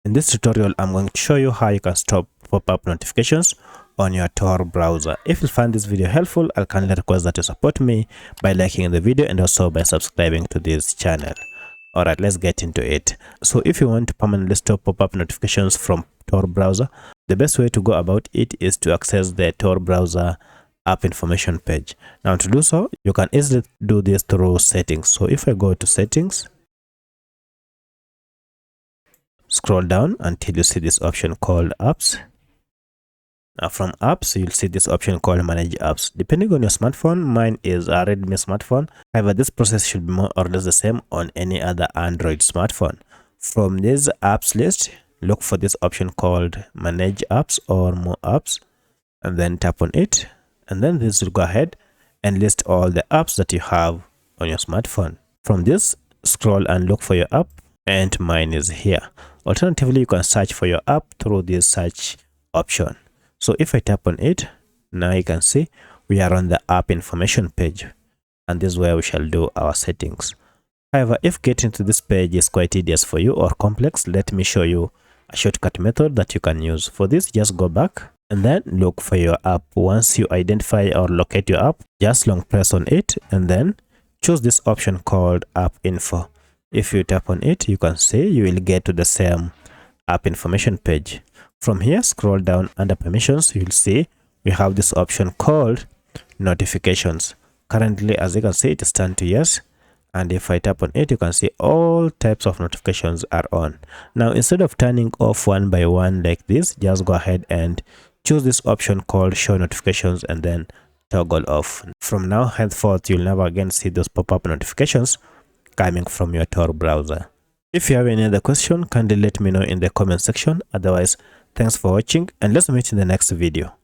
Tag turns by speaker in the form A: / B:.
A: In this tutorial, I'm going to show you how you can stop pop-up notifications on your Tor browser. If you find this video helpful, I'll kindly request that you support me by liking the video and also by subscribing to this channel. Alright, let's get into it. So if you want to permanently stop pop-up notifications from Tor browser, the best way to go about it is to access the Tor browser app information page. Now to do so, you can easily do this through settings. So if I go to settings, scroll down until you see this option called apps. Now from apps, you'll see this option called manage apps. Depending on your smartphone, mine is a Redmi smartphone. However, this process should be more or less the same on any other Android smartphone. From this apps list, look for this option called manage apps or more apps, and then tap on it. And then this will go ahead and list all the apps that you have on your smartphone. From this, scroll and look for your app, and mine is here. Alternatively, you can search for your app through this search option. So if I tap on it, now you can see we are on the app information page, and this is where we shall do our settings. However, if getting to this page is quite tedious for you or complex, let me show you a shortcut method that you can use. For this, just go back and then look for your app. Once you identify or locate your app, just long press on it and then choose this option called app info. If you tap on it, you can see you will get to the same app information page. From here, scroll down under permissions, you'll see we have this option called notifications. Currently, as you can see, it is turned to yes. And if I tap on it, you can see all types of notifications are on. Now, instead of turning off one by one like this, just go ahead and choose this option called show notifications and then toggle off. From now henceforth, you'll never again see those pop-up notifications coming from your Tor browser. If you have any other question, kindly let me know in the comment section. Otherwise, thanks for watching and let's meet in the next video.